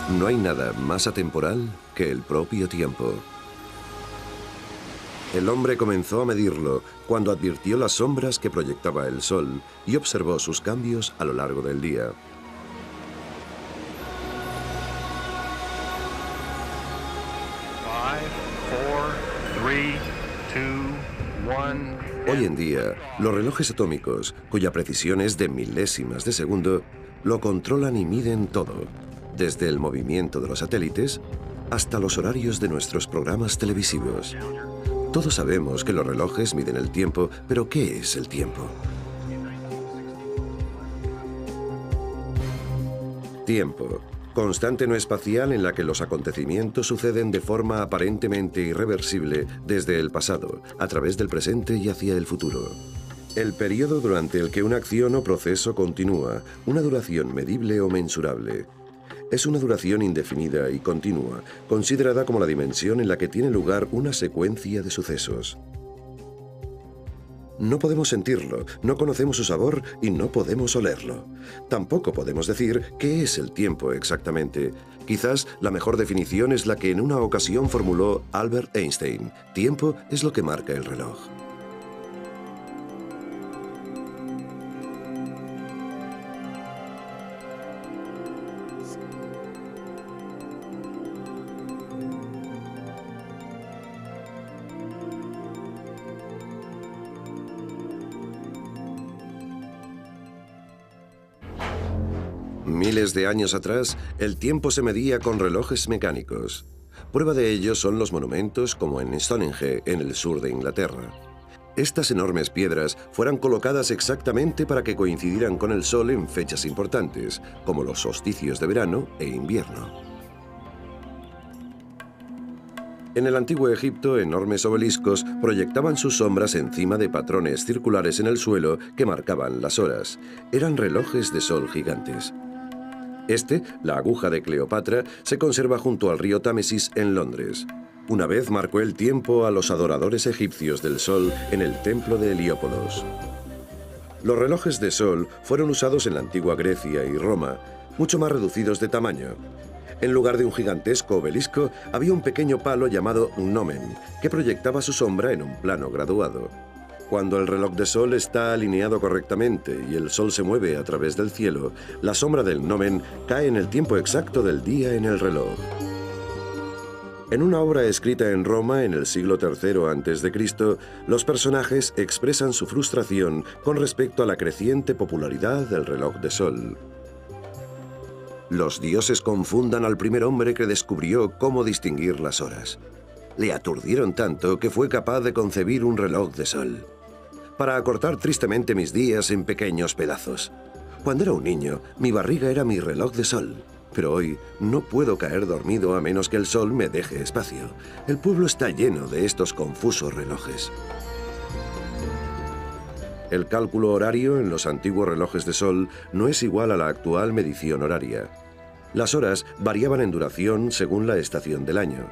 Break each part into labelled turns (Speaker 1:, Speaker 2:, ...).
Speaker 1: No hay nada más atemporal que el propio tiempo. El hombre comenzó a medirlo cuando advirtió las sombras que proyectaba el sol y observó sus cambios a lo largo del día. Hoy en día, los relojes atómicos, cuya precisión es de milésimas de segundo, lo controlan y miden todo, desde el movimiento de los satélites hasta los horarios de nuestros programas televisivos. Todos sabemos que los relojes miden el tiempo, pero ¿qué es el tiempo? Tiempo, constante no espacial en la que los acontecimientos suceden de forma aparentemente irreversible desde el pasado, a través del presente y hacia el futuro. El periodo durante el que una acción o proceso continúa, una duración medible o mensurable. Es una duración indefinida y continua, considerada como la dimensión en la que tiene lugar una secuencia de sucesos. No podemos sentirlo, no conocemos su sabor y no podemos olerlo. Tampoco podemos decir qué es el tiempo exactamente. Quizás la mejor definición es la que en una ocasión formuló Albert Einstein. Tiempo es lo que marca el reloj. Miles de años atrás, el tiempo se medía con relojes mecánicos. Prueba de ello son los monumentos como en Stonehenge, en el sur de Inglaterra. Estas enormes piedras fueron colocadas exactamente para que coincidieran con el sol en fechas importantes, como los solsticios de verano e invierno. En el antiguo Egipto, enormes obeliscos proyectaban sus sombras encima de patrones circulares en el suelo que marcaban las horas. Eran relojes de sol gigantes. La aguja de Cleopatra, se conserva junto al río Támesis en Londres. Una vez marcó el tiempo a los adoradores egipcios del sol en el templo de Heliópolis. Los relojes de sol fueron usados en la antigua Grecia y Roma, mucho más reducidos de tamaño. En lugar de un gigantesco obelisco, había un pequeño palo llamado gnomen, que proyectaba su sombra en un plano graduado. Cuando el reloj de sol está alineado correctamente y el sol se mueve a través del cielo, la sombra del gnomen cae en el tiempo exacto del día en el reloj. En una obra escrita en Roma en el siglo III a.C., los personajes expresan su frustración con respecto a la creciente popularidad del reloj de sol. Los dioses confundan al primer hombre que descubrió cómo distinguir las horas. Le aturdieron tanto que fue capaz de concebir un reloj de sol, para acortar tristemente mis días en pequeños pedazos. Cuando era un niño, mi barriga era mi reloj de sol, pero hoy no puedo caer dormido a menos que el sol me deje espacio. El pueblo está lleno de estos confusos relojes. El cálculo horario en los antiguos relojes de sol no es igual a la actual medición horaria. Las horas variaban en duración según la estación del año.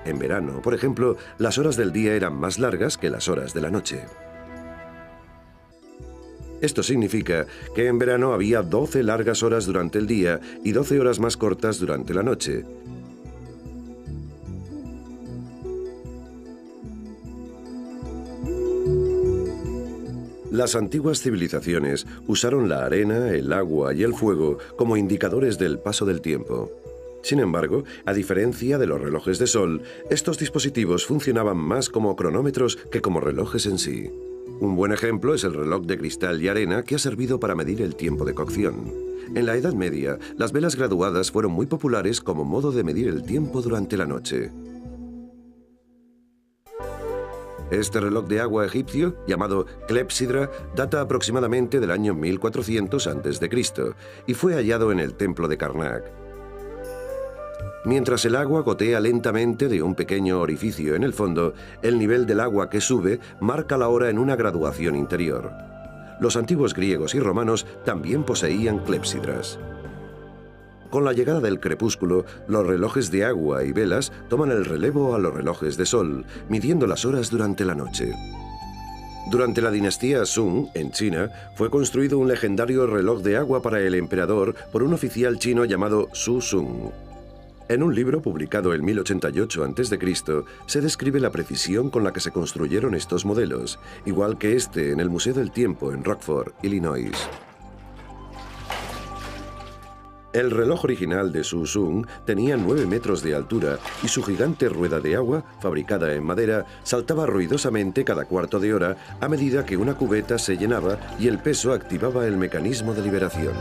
Speaker 1: En verano, por ejemplo, las horas del día eran más largas que las horas de la noche. Esto significa que en verano había 12 largas horas durante el día y 12 horas más cortas durante la noche. Las antiguas civilizaciones usaron la arena, el agua y el fuego como indicadores del paso del tiempo. Sin embargo, a diferencia de los relojes de sol, estos dispositivos funcionaban más como cronómetros que como relojes en sí. Un buen ejemplo es el reloj de cristal y arena que ha servido para medir el tiempo de cocción. En la Edad Media, las velas graduadas fueron muy populares como modo de medir el tiempo durante la noche. Este reloj de agua egipcio, llamado clepsidra, data aproximadamente del año 1400 a.C. y fue hallado en el templo de Karnak. Mientras el agua gotea lentamente de un pequeño orificio en el fondo, el nivel del agua que sube marca la hora en una graduación interior. Los antiguos griegos y romanos también poseían clepsidras. Con la llegada del crepúsculo, los relojes de agua y velas toman el relevo a los relojes de sol, midiendo las horas durante la noche. Durante la dinastía Sung, en China, fue construido un legendario reloj de agua para el emperador por un oficial chino llamado Su Sung. En un libro publicado en 1088 a.C., se describe la precisión con la que se construyeron estos modelos, igual que este en el Museo del Tiempo en Rockford, Illinois. El reloj original de Shusung tenía 9 metros de altura y su gigante rueda de agua, fabricada en madera, saltaba ruidosamente cada cuarto de hora a medida que una cubeta se llenaba y el peso activaba el mecanismo de liberación.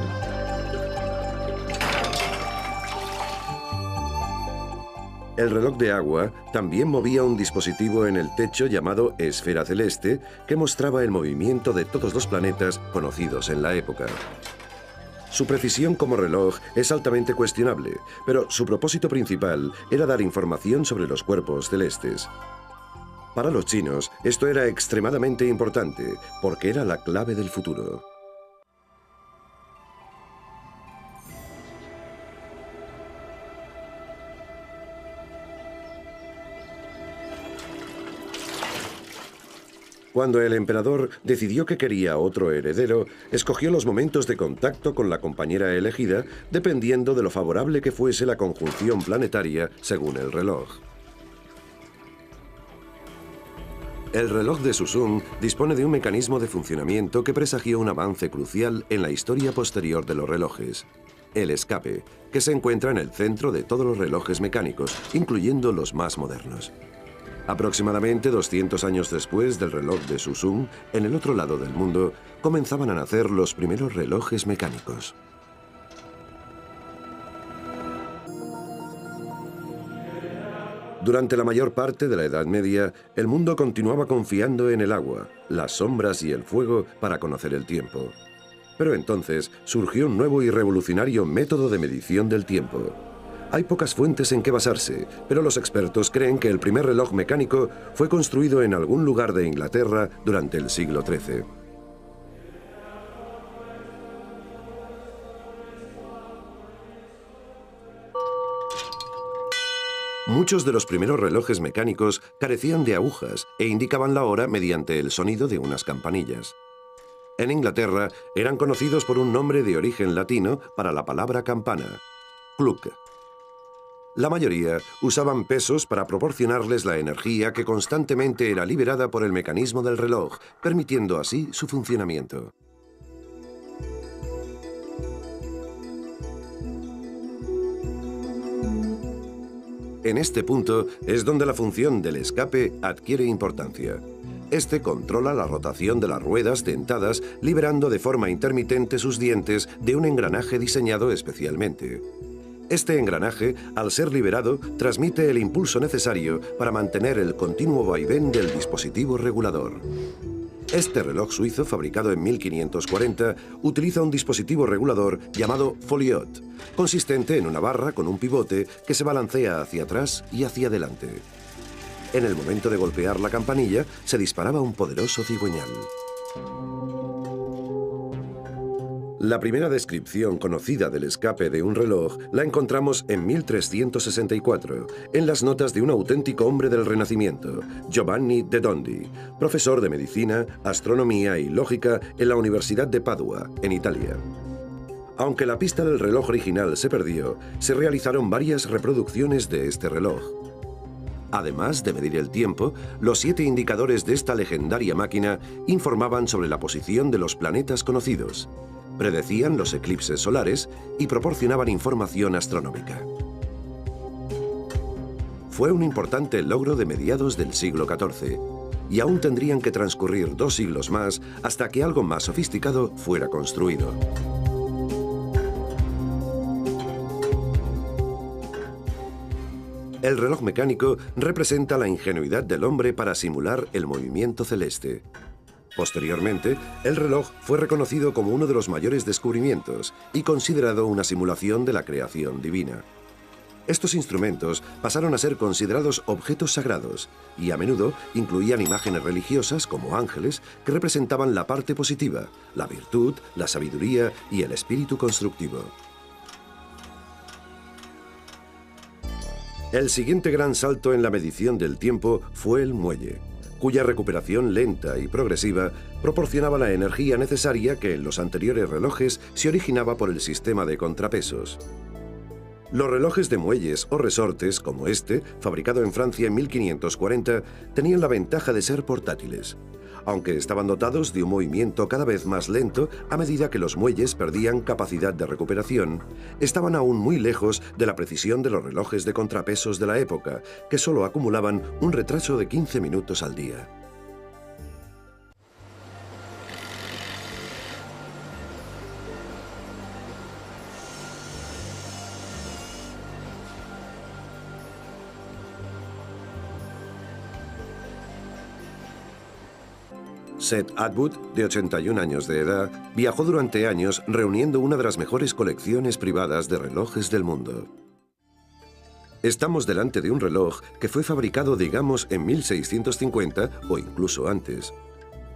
Speaker 1: El reloj de agua también movía un dispositivo en el techo llamado esfera celeste que mostraba el movimiento de todos los planetas conocidos en la época. Su precisión como reloj es altamente cuestionable, pero su propósito principal era dar información sobre los cuerpos celestes. Para los chinos, esto era extremadamente importante, porque era la clave del futuro. Cuando el emperador decidió que quería otro heredero, escogió los momentos de contacto con la compañera elegida, dependiendo de lo favorable que fuese la conjunción planetaria según el reloj. El reloj de Shusung dispone de un mecanismo de funcionamiento que presagió un avance crucial en la historia posterior de los relojes: el escape, que se encuentra en el centro de todos los relojes mecánicos, incluyendo los más modernos. Aproximadamente 200 años después del reloj de Shusung, en el otro lado del mundo, comenzaban a nacer los primeros relojes mecánicos. Durante la mayor parte de la Edad Media, el mundo continuaba confiando en el agua, las sombras y el fuego para conocer el tiempo. Pero entonces surgió un nuevo y revolucionario método de medición del tiempo. Hay pocas fuentes en que basarse, pero los expertos creen que el primer reloj mecánico fue construido en algún lugar de Inglaterra durante el siglo XIII. Muchos de los primeros relojes mecánicos carecían de agujas e indicaban la hora mediante el sonido de unas campanillas. En Inglaterra eran conocidos por un nombre de origen latino para la palabra campana: clock. La mayoría usaban pesos para proporcionarles la energía que constantemente era liberada por el mecanismo del reloj, permitiendo así su funcionamiento. En este punto es donde la función del escape adquiere importancia. Este controla la rotación de las ruedas dentadas, liberando de forma intermitente sus dientes de un engranaje diseñado especialmente. Este engranaje, al ser liberado, transmite el impulso necesario para mantener el continuo vaivén del dispositivo regulador. Este reloj suizo, fabricado en 1540, utiliza un dispositivo regulador llamado foliot, consistente en una barra con un pivote que se balancea hacia atrás y hacia adelante. En el momento de golpear la campanilla, se disparaba un poderoso cigüeñal. La primera descripción conocida del escape de un reloj la encontramos en 1364, en las notas de un auténtico hombre del Renacimiento, Giovanni de Dondi, profesor de medicina, astronomía y lógica en la Universidad de Padua, en Italia. Aunque la pista del reloj original se perdió, se realizaron varias reproducciones de este reloj. Además de medir el tiempo, los 7 indicadores de esta legendaria máquina informaban sobre la posición de los planetas conocidos, predecían los eclipses solares y proporcionaban información astronómica. Fue un importante logro de mediados del siglo XIV, y aún tendrían que transcurrir 2 siglos más hasta que algo más sofisticado fuera construido. El reloj mecánico representa la ingenuidad del hombre para simular el movimiento celeste. Posteriormente, el reloj fue reconocido como uno de los mayores descubrimientos y considerado una simulación de la creación divina. Estos instrumentos pasaron a ser considerados objetos sagrados y a menudo incluían imágenes religiosas como ángeles que representaban la parte positiva, la virtud, la sabiduría y el espíritu constructivo. El siguiente gran salto en la medición del tiempo fue el muelle, cuya recuperación lenta y progresiva proporcionaba la energía necesaria que en los anteriores relojes se originaba por el sistema de contrapesos. Los relojes de muelles o resortes, como este, fabricado en Francia en 1540, tenían la ventaja de ser portátiles. Aunque estaban dotados de un movimiento cada vez más lento a medida que los muelles perdían capacidad de recuperación, estaban aún muy lejos de la precisión de los relojes de contrapesos de la época, que solo acumulaban un retraso de 15 minutos al día. Seth Atwood, de 81 años de edad, viajó durante años reuniendo una de las mejores colecciones privadas de relojes del mundo. Estamos delante de un reloj que fue fabricado, digamos, en 1650 o incluso antes.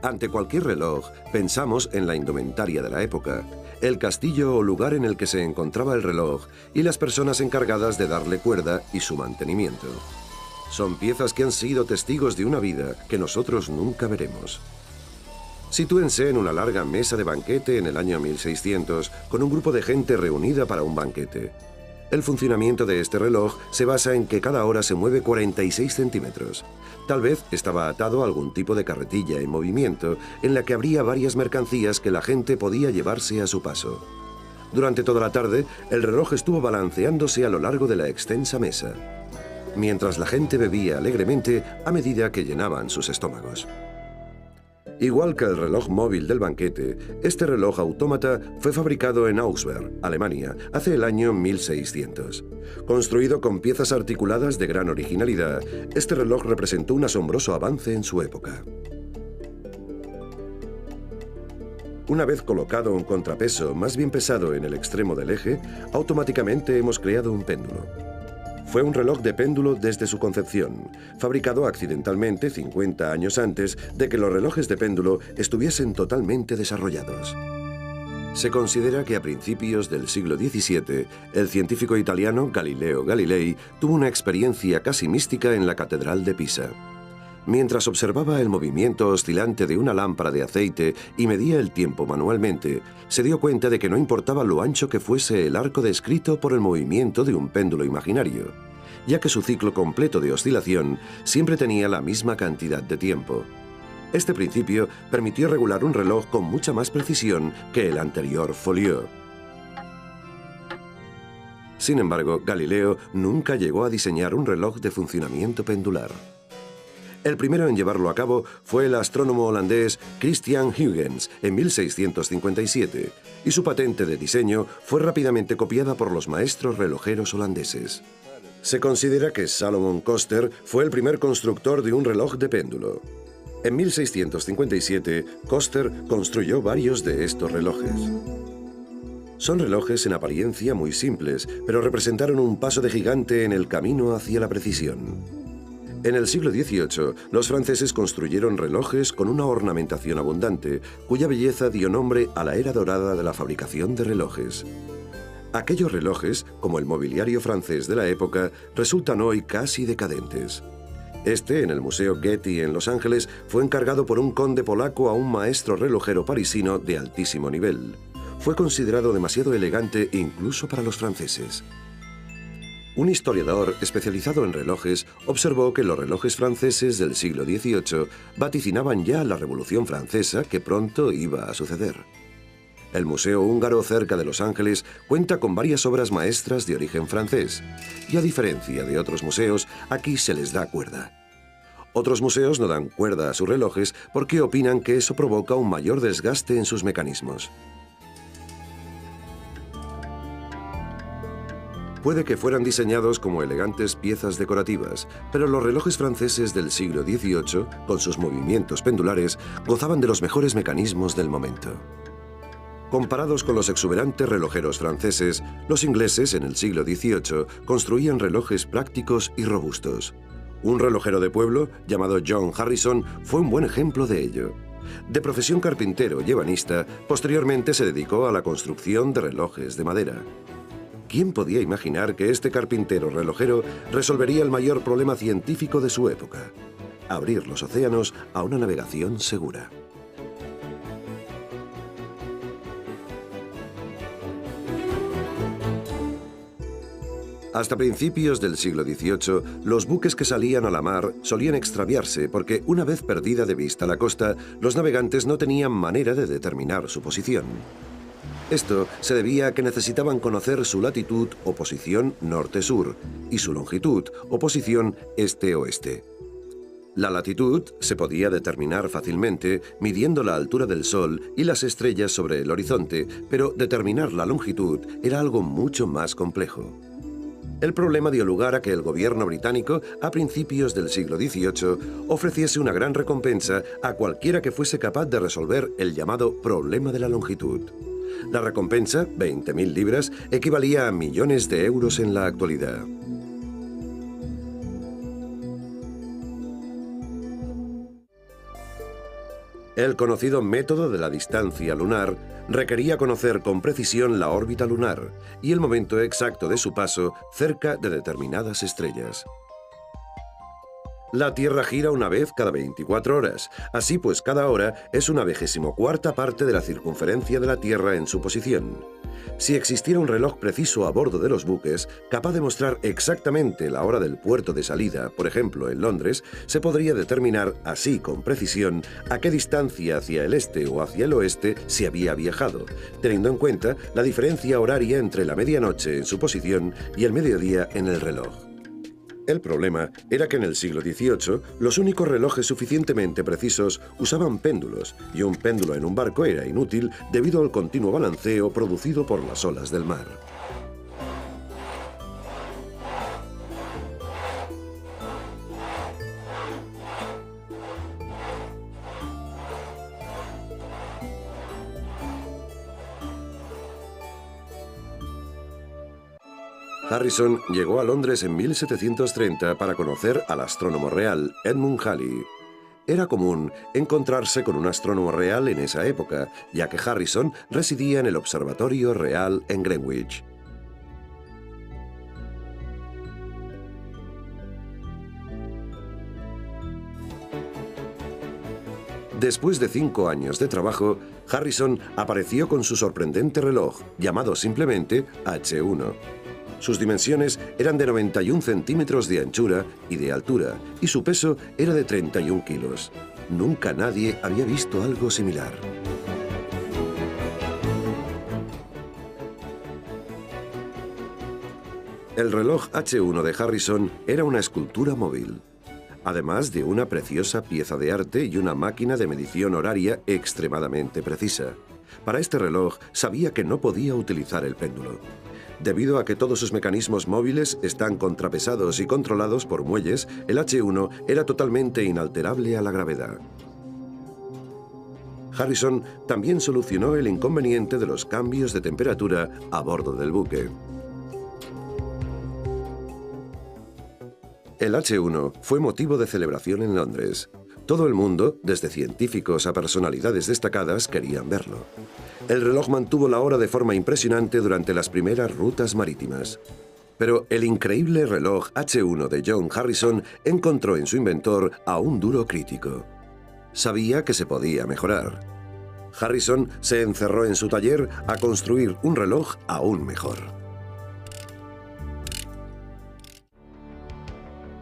Speaker 1: Ante cualquier reloj, pensamos en la indumentaria de la época, el castillo o lugar en el que se encontraba el reloj y las personas encargadas de darle cuerda y su mantenimiento. Son piezas que han sido testigos de una vida que nosotros nunca veremos. Sitúense en una larga mesa de banquete en el año 1600, con un grupo de gente reunida para un banquete. El funcionamiento de este reloj se basa en que cada hora se mueve 46 centímetros. Tal vez estaba atado a algún tipo de carretilla en movimiento, en la que habría varias mercancías que la gente podía llevarse a su paso. Durante toda la tarde, el reloj estuvo balanceándose a lo largo de la extensa mesa, mientras la gente bebía alegremente a medida que llenaban sus estómagos. Igual que el reloj móvil del banquete, este reloj autómata fue fabricado en Augsburg, Alemania, hace el año 1600. Construido con piezas articuladas de gran originalidad, este reloj representó un asombroso avance en su época. Una vez colocado un contrapeso más bien pesado en el extremo del eje, automáticamente hemos creado un péndulo. Fue un reloj de péndulo desde su concepción, fabricado accidentalmente 50 años antes de que los relojes de péndulo estuviesen totalmente desarrollados. Se considera que a principios del siglo XVII, el científico italiano Galileo Galilei tuvo una experiencia casi mística en la Catedral de Pisa. Mientras observaba el movimiento oscilante de una lámpara de aceite y medía el tiempo manualmente, se dio cuenta de que no importaba lo ancho que fuese el arco descrito por el movimiento de un péndulo imaginario, ya que su ciclo completo de oscilación siempre tenía la misma cantidad de tiempo. Este principio permitió regular un reloj con mucha más precisión que el anterior folio. Sin embargo, Galileo nunca llegó a diseñar un reloj de funcionamiento pendular. El primero en llevarlo a cabo fue el astrónomo holandés Christian Huygens en 1657, y su patente de diseño fue rápidamente copiada por los maestros relojeros holandeses. Se considera que Salomon Coster fue el primer constructor de un reloj de péndulo. En 1657, Coster construyó varios de estos relojes. Son relojes en apariencia muy simples, pero representaron un paso de gigante en el camino hacia la precisión. En el siglo XVIII, los franceses construyeron relojes con una ornamentación abundante, cuya belleza dio nombre a la era dorada de la fabricación de relojes. Aquellos relojes, como el mobiliario francés de la época, resultan hoy casi decadentes. Este, en el Museo Getty en Los Ángeles, fue encargado por un conde polaco a un maestro relojero parisino de altísimo nivel. Fue considerado demasiado elegante incluso para los franceses. Un historiador especializado en relojes observó que los relojes franceses del siglo XVIII vaticinaban ya la Revolución Francesa que pronto iba a suceder. El Museo Húngaro cerca de Los Ángeles cuenta con varias obras maestras de origen francés, y a diferencia de otros museos, aquí se les da cuerda. Otros museos no dan cuerda a sus relojes porque opinan que eso provoca un mayor desgaste en sus mecanismos. Puede que fueran diseñados como elegantes piezas decorativas, pero los relojes franceses del siglo XVIII, con sus movimientos pendulares, gozaban de los mejores mecanismos del momento. Comparados con los exuberantes relojeros franceses, los ingleses en el siglo XVIII construían relojes prácticos y robustos. Un relojero de pueblo, llamado John Harrison, fue un buen ejemplo de ello. De profesión carpintero y ebanista, posteriormente se dedicó a la construcción de relojes de madera. ¿Quién podía imaginar que este carpintero relojero resolvería el mayor problema científico de su época? Abrir los océanos a una navegación segura. Hasta principios del siglo XVIII, los buques que salían a la mar solían extraviarse porque, una vez perdida de vista la costa, los navegantes no tenían manera de determinar su posición. Esto se debía a que necesitaban conocer su latitud o posición norte-sur y su longitud o posición este-oeste. La latitud se podía determinar fácilmente midiendo la altura del Sol y las estrellas sobre el horizonte, pero determinar la longitud era algo mucho más complejo. El problema dio lugar a que el gobierno británico, a principios del siglo XVIII, ofreciese una gran recompensa a cualquiera que fuese capaz de resolver el llamado problema de la longitud. La recompensa, 20.000 libras, equivalía a millones de euros en la actualidad. El conocido método de la distancia lunar requería conocer con precisión la órbita lunar y el momento exacto de su paso cerca de determinadas estrellas. La Tierra gira una vez cada 24 horas, así pues cada hora es una 24ª parte de la circunferencia de la Tierra en su posición. Si existiera un reloj preciso a bordo de los buques, capaz de mostrar exactamente la hora del puerto de salida, por ejemplo en Londres, se podría determinar así con precisión a qué distancia hacia el este o hacia el oeste se había viajado, teniendo en cuenta la diferencia horaria entre la medianoche en su posición y el mediodía en el reloj. El problema era que en el siglo XVIII los únicos relojes suficientemente precisos usaban péndulos, y un péndulo en un barco era inútil debido al continuo balanceo producido por las olas del mar. Harrison llegó a Londres en 1730 para conocer al astrónomo real Edmund Halley. Era común encontrarse con un astrónomo real en esa época, ya que Harrison residía en el Observatorio Real en Greenwich. Después de 5 años de trabajo, Harrison apareció con su sorprendente reloj, llamado simplemente H1. Sus dimensiones eran de 91 centímetros de anchura y de altura, y su peso era de 31 kilos. Nunca nadie había visto algo similar. El reloj H1 de Harrison era una escultura móvil, además de una preciosa pieza de arte y una máquina de medición horaria extremadamente precisa. Para este reloj sabía que no podía utilizar el péndulo. Debido a que todos sus mecanismos móviles están contrapesados y controlados por muelles, el H1 era totalmente inalterable a la gravedad. Harrison también solucionó el inconveniente de los cambios de temperatura a bordo del buque. El H1 fue motivo de celebración en Londres. Todo el mundo, desde científicos a personalidades destacadas, querían verlo. El reloj mantuvo la hora de forma impresionante durante las primeras rutas marítimas. Pero el increíble reloj H1 de John Harrison encontró en su inventor a un duro crítico. Sabía que se podía mejorar. Harrison se encerró en su taller a construir un reloj aún mejor.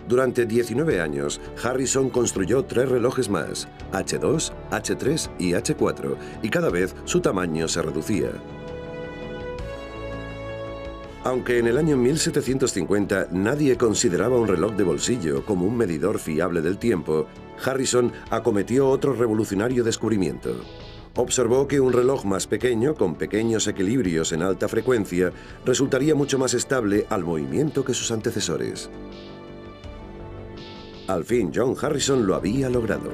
Speaker 1: Durante 19 años, Harrison construyó 3 relojes más, H2, H3 y H4, y cada vez su tamaño se reducía. Aunque en el año 1750 nadie consideraba un reloj de bolsillo como un medidor fiable del tiempo, Harrison acometió otro revolucionario descubrimiento. Observó que un reloj más pequeño, con pequeños equilibrios en alta frecuencia, resultaría mucho más estable al movimiento que sus antecesores. Al fin, John Harrison lo había logrado.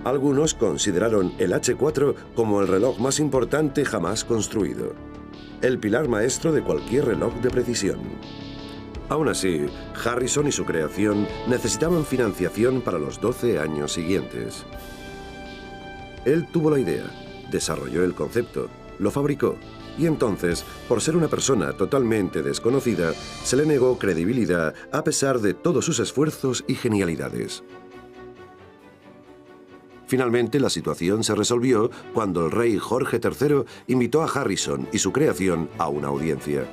Speaker 1: Algunos consideraron el H4 como el reloj más importante jamás construido, el pilar maestro de cualquier reloj de precisión. Aún así, Harrison y su creación necesitaban financiación para los 12 años siguientes. Él tuvo la idea, desarrolló el concepto, lo fabricó, y entonces, por ser una persona totalmente desconocida, se le negó credibilidad a pesar de todos sus esfuerzos y genialidades. Finalmente, la situación se resolvió cuando el rey Jorge III invitó a Harrison y su creación a una audiencia.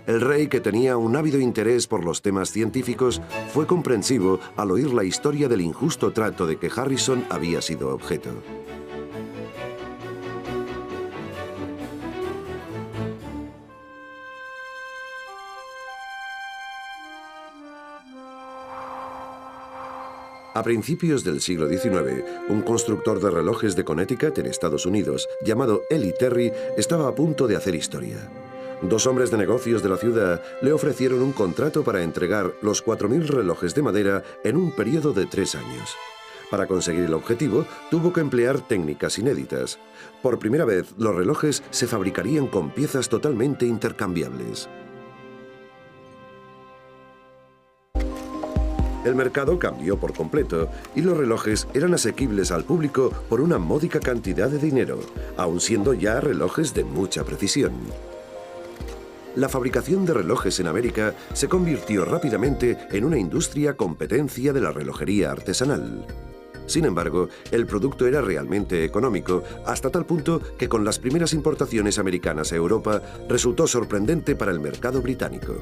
Speaker 1: El rey, que tenía un ávido interés por los temas científicos, fue comprensivo al oír la historia del injusto trato de que Harrison había sido objeto. A principios del siglo XIX, un constructor de relojes de Connecticut, en Estados Unidos, llamado Eli Terry, estaba a punto de hacer historia. Dos hombres de negocios de la ciudad le ofrecieron un contrato para entregar los 4.000 relojes de madera en un periodo de 3 años. Para conseguir el objetivo, tuvo que emplear técnicas inéditas. Por primera vez, los relojes se fabricarían con piezas totalmente intercambiables. El mercado cambió por completo y los relojes eran asequibles al público por una módica cantidad de dinero, aun siendo ya relojes de mucha precisión. La fabricación de relojes en América se convirtió rápidamente en una industria competencia de la relojería artesanal. Sin embargo, el producto era realmente económico, hasta tal punto que con las primeras importaciones americanas a Europa resultó sorprendente para el mercado británico.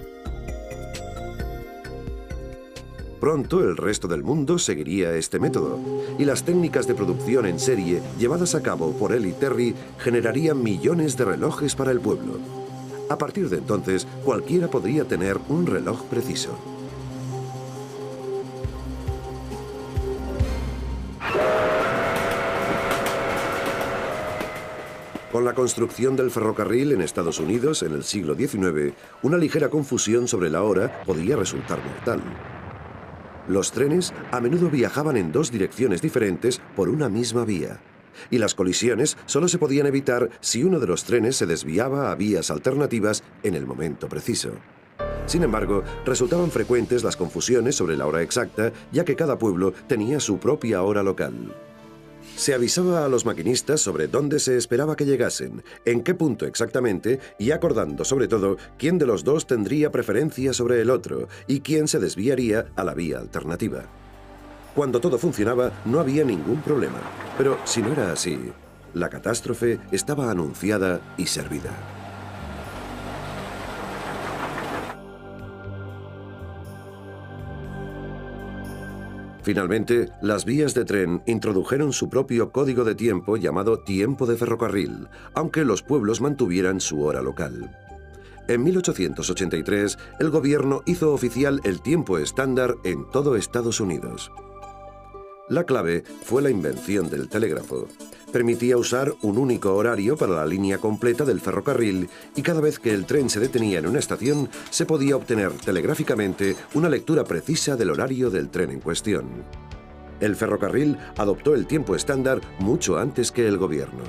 Speaker 1: Pronto el resto del mundo seguiría este método, y las técnicas de producción en serie llevadas a cabo por Eli Terry generarían millones de relojes para el pueblo. A partir de entonces, cualquiera podría tener un reloj preciso. Con la construcción del ferrocarril en Estados Unidos en el siglo XIX, una ligera confusión sobre la hora podía resultar mortal. Los trenes a menudo viajaban en 2 direcciones diferentes por una misma vía, y las colisiones solo se podían evitar si uno de los trenes se desviaba a vías alternativas en el momento preciso. Sin embargo, resultaban frecuentes las confusiones sobre la hora exacta, ya que cada pueblo tenía su propia hora local. Se avisaba a los maquinistas sobre dónde se esperaba que llegasen, en qué punto exactamente, y acordando sobre todo quién de los dos tendría preferencia sobre el otro y quién se desviaría a la vía alternativa. Cuando todo funcionaba, no había ningún problema, pero si no era así, la catástrofe estaba anunciada y servida. Finalmente, las vías de tren introdujeron su propio código de tiempo llamado tiempo de ferrocarril, aunque los pueblos mantuvieran su hora local. En 1883, el gobierno hizo oficial el tiempo estándar en todo Estados Unidos. La clave fue la invención del telégrafo. Permitía usar un único horario para la línea completa del ferrocarril y cada vez que el tren se detenía en una estación, se podía obtener telegráficamente una lectura precisa del horario del tren en cuestión. El ferrocarril adoptó el tiempo estándar mucho antes que el gobierno.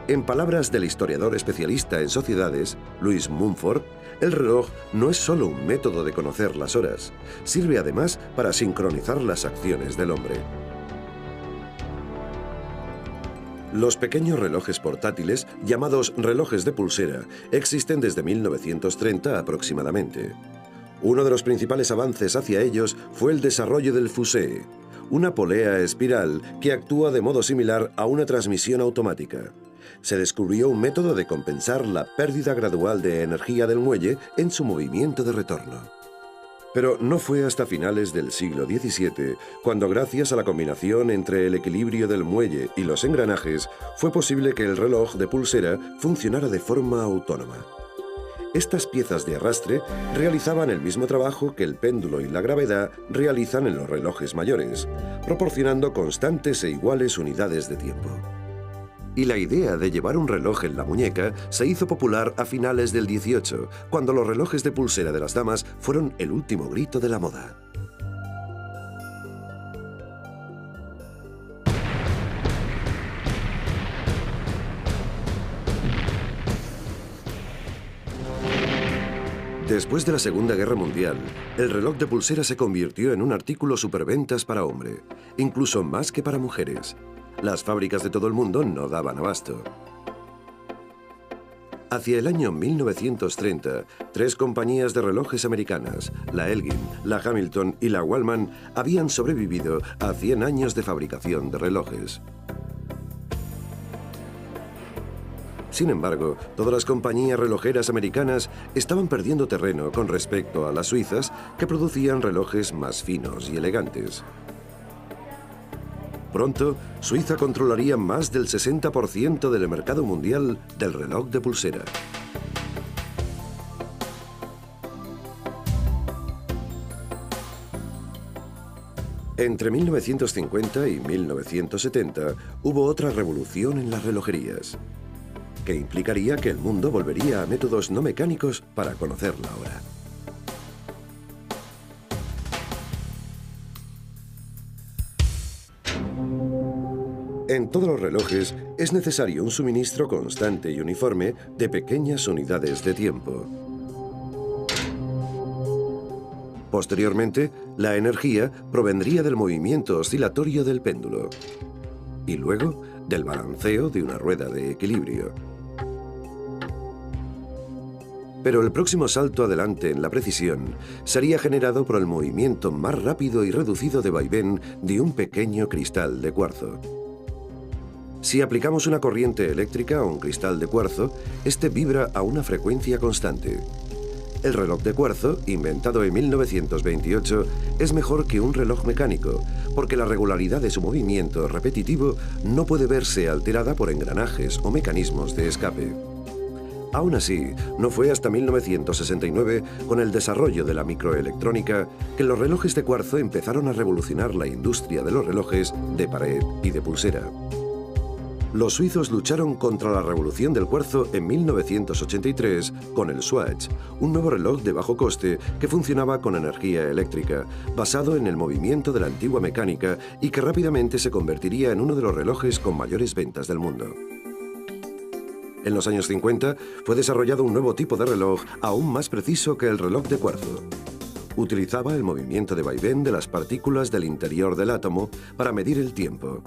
Speaker 1: En palabras del historiador especialista en sociedades, Louis Mumford, el reloj no es solo un método de conocer las horas, sirve además para sincronizar las acciones del hombre. Los pequeños relojes portátiles, llamados relojes de pulsera, existen desde 1930 aproximadamente. Uno de los principales avances hacia ellos fue el desarrollo del fusée, una polea espiral que actúa de modo similar a una transmisión automática. Se descubrió un método de compensar la pérdida gradual de energía del muelle en su movimiento de retorno. Pero no fue hasta finales del siglo XVII cuando, gracias a la combinación entre el equilibrio del muelle y los engranajes, fue posible que el reloj de pulsera funcionara de forma autónoma. Estas piezas de arrastre realizaban el mismo trabajo que el péndulo y la gravedad realizan en los relojes mayores, proporcionando constantes e iguales unidades de tiempo. Y la idea de llevar un reloj en la muñeca se hizo popular a finales del XVIII, cuando los relojes de pulsera de las damas fueron el último grito de la moda. Después de la Segunda Guerra Mundial, el reloj de pulsera se convirtió en un artículo superventas para hombre, incluso más que para mujeres. Las fábricas de todo el mundo no daban abasto. Hacia el año 1930, 3 compañías de relojes americanas, la Elgin, la Hamilton y la Wallman, habían sobrevivido a 100 años de fabricación de relojes. Sin embargo, todas las compañías relojeras americanas estaban perdiendo terreno con respecto a las suizas, que producían relojes más finos y elegantes. Pronto, Suiza controlaría más del 60% del mercado mundial del reloj de pulsera. Entre 1950 y 1970 hubo otra revolución en las relojerías, que implicaría que el mundo volvería a métodos no mecánicos para conocer la hora. En todos los relojes es necesario un suministro constante y uniforme de pequeñas unidades de tiempo. Posteriormente, la energía provendría del movimiento oscilatorio del péndulo y luego del balanceo de una rueda de equilibrio. Pero el próximo salto adelante en la precisión sería generado por el movimiento más rápido y reducido de vaivén de un pequeño cristal de cuarzo. Si aplicamos una corriente eléctrica a un cristal de cuarzo, este vibra a una frecuencia constante. El reloj de cuarzo, inventado en 1928, es mejor que un reloj mecánico, porque la regularidad de su movimiento repetitivo no puede verse alterada por engranajes o mecanismos de escape. Aún así, no fue hasta 1969, con el desarrollo de la microelectrónica, que los relojes de cuarzo empezaron a revolucionar la industria de los relojes de pared y de pulsera. Los suizos lucharon contra la revolución del cuarzo en 1983 con el Swatch, un nuevo reloj de bajo coste que funcionaba con energía eléctrica, basado en el movimiento de la antigua mecánica y que rápidamente se convertiría en uno de los relojes con mayores ventas del mundo. En los años 50 fue desarrollado un nuevo tipo de reloj aún más preciso que el reloj de cuarzo. Utilizaba el movimiento de vaivén de las partículas del interior del átomo para medir el tiempo.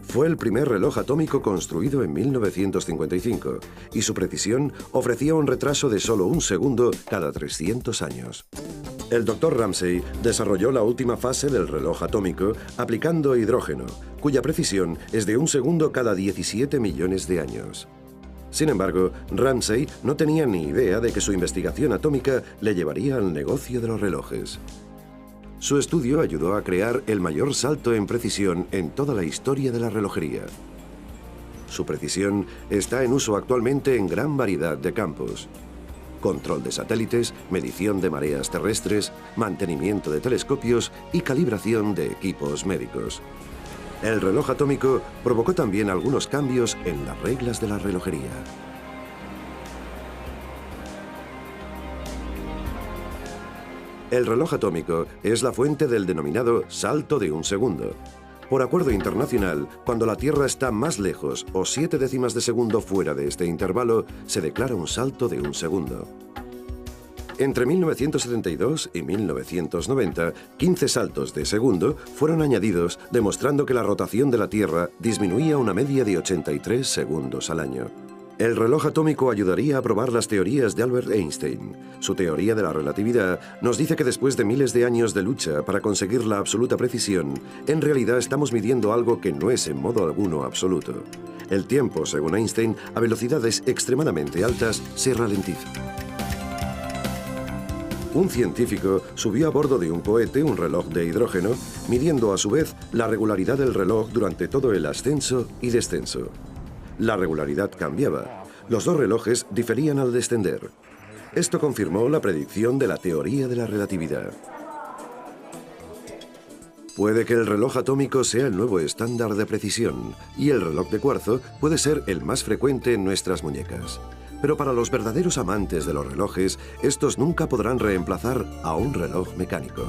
Speaker 1: Fue el primer reloj atómico construido en 1955 y su precisión ofrecía un retraso de solo un segundo cada 300 años. El Dr. Ramsay desarrolló la última fase del reloj atómico aplicando hidrógeno, cuya precisión es de un segundo cada 17 millones de años. Sin embargo, Ramsay no tenía ni idea de que su investigación atómica le llevaría al negocio de los relojes. Su estudio ayudó a crear el mayor salto en precisión en toda la historia de la relojería. Su precisión está en uso actualmente en gran variedad de campos: control de satélites, medición de mareas terrestres, mantenimiento de telescopios y calibración de equipos médicos. El reloj atómico provocó también algunos cambios en las reglas de la relojería. El reloj atómico es la fuente del denominado salto de un segundo. Por acuerdo internacional, cuando la Tierra está más lejos o 7 décimas de segundo fuera de este intervalo, se declara un salto de un segundo. Entre 1972 y 1990, 15 saltos de segundo fueron añadidos, demostrando que la rotación de la Tierra disminuía una media de 83 segundos al año. El reloj atómico ayudaría a probar las teorías de Albert Einstein. Su teoría de la relatividad nos dice que después de miles de años de lucha para conseguir la absoluta precisión, en realidad estamos midiendo algo que no es en modo alguno absoluto. El tiempo, según Einstein, a velocidades extremadamente altas, se ralentiza. Un científico subió a bordo de un cohete un reloj de hidrógeno, midiendo a su vez la regularidad del reloj durante todo el ascenso y descenso. La regularidad cambiaba. Los dos relojes diferían al descender. Esto confirmó la predicción de la teoría de la relatividad. Puede que el reloj atómico sea el nuevo estándar de precisión y el reloj de cuarzo puede ser el más frecuente en nuestras muñecas. Pero para los verdaderos amantes de los relojes, estos nunca podrán reemplazar a un reloj mecánico.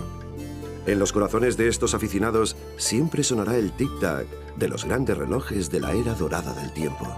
Speaker 1: En los corazones de estos aficionados siempre sonará el tic-tac de los grandes relojes de la era dorada del tiempo.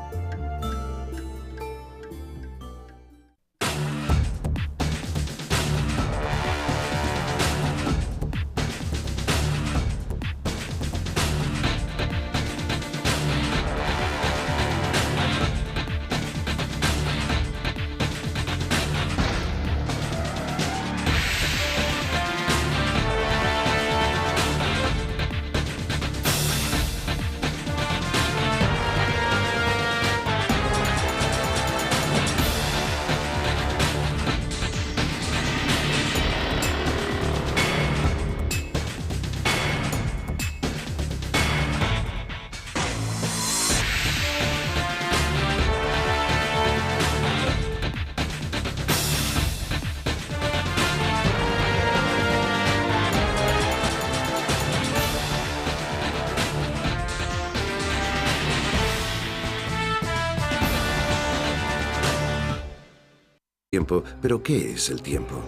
Speaker 1: tiempo, pero ¿qué es el tiempo?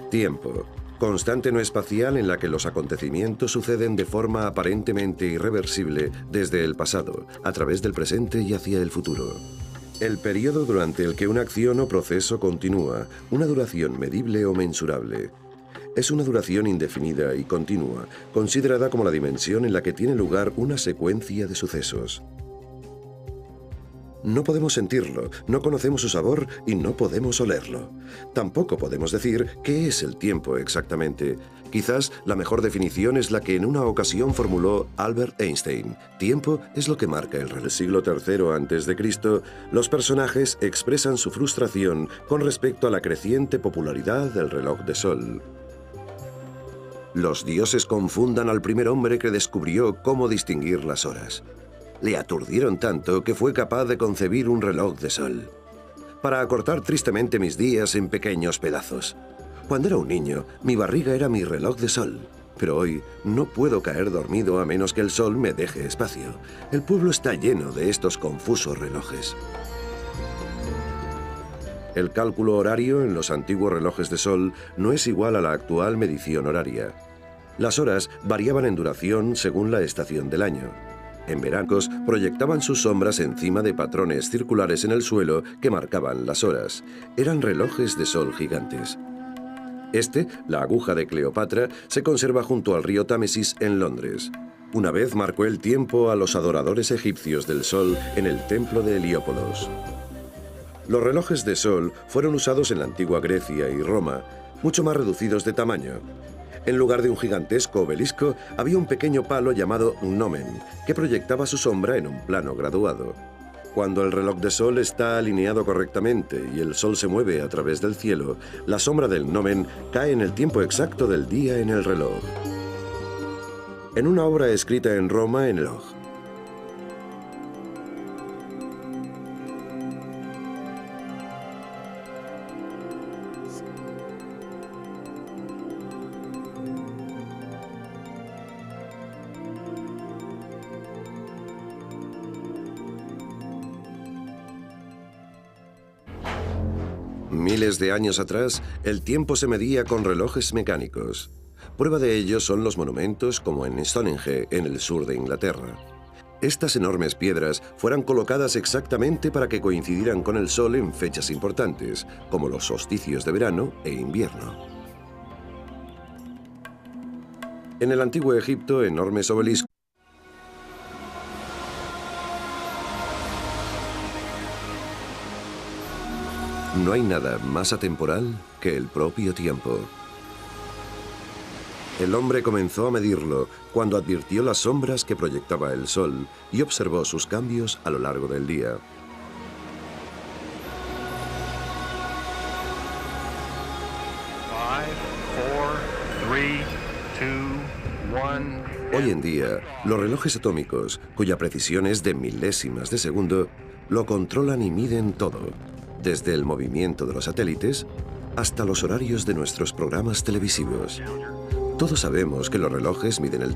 Speaker 1: Tiempo. Constante no espacial en la que los acontecimientos suceden de forma aparentemente irreversible desde el pasado, a través del presente y hacia el futuro. El periodo durante el que una acción o proceso continúa, una duración medible o mensurable. Es una duración indefinida y continua, considerada como la dimensión en la que tiene lugar una secuencia de sucesos. No podemos sentirlo, no conocemos su sabor y no podemos olerlo. Tampoco podemos decir qué es el tiempo exactamente. Quizás la mejor definición es la que en una ocasión formuló Albert Einstein. Tiempo es lo que marca el reloj. En el siglo III a.C., los personajes expresan su frustración con respecto a la creciente popularidad del reloj de sol. Los dioses confundan al primer hombre que descubrió cómo distinguir las horas. Le aturdieron tanto que fue capaz de concebir un reloj de sol para acortar tristemente mis días en pequeños pedazos. Cuando era un niño, mi barriga era mi reloj de sol, pero hoy no puedo caer dormido a menos que el sol me deje espacio. El pueblo está lleno de estos confusos relojes. El cálculo horario en los antiguos relojes de sol no es igual a la actual medición horaria. Las horas variaban en duración según la estación del año. En verano, proyectaban sus sombras encima de patrones circulares en el suelo que marcaban las horas. Eran relojes de sol gigantes. La aguja de Cleopatra, se conserva junto al río Támesis en Londres. Una vez marcó el tiempo a los adoradores egipcios del sol en el templo de Heliópolis. Los relojes de sol fueron usados en la antigua Grecia y Roma, mucho más reducidos de tamaño. En lugar de un gigantesco obelisco, había un pequeño palo llamado gnomen, que proyectaba su sombra en un plano graduado. Cuando el reloj de sol está alineado correctamente y el sol se mueve a través del cielo, la sombra del gnomen cae en el tiempo exacto del día en el reloj. En una obra escrita en Roma, en el reloj. Miles de años atrás, el tiempo se medía con relojes mecánicos. Prueba de ello son los monumentos como en Stonehenge, en el sur de Inglaterra. Estas enormes piedras fueron colocadas exactamente para que coincidieran con el sol en fechas importantes, como los solsticios de verano e invierno. En el antiguo Egipto, enormes obeliscos no hay nada más atemporal que el propio tiempo. El hombre comenzó a medirlo cuando advirtió las sombras que proyectaba el sol y observó sus cambios a lo largo del día. Hoy en día, los relojes atómicos, cuya precisión es de milésimas de segundo, lo controlan y miden todo, desde el movimiento de los satélites hasta los horarios de nuestros programas televisivos. Todos sabemos que los relojes miden el tiempo.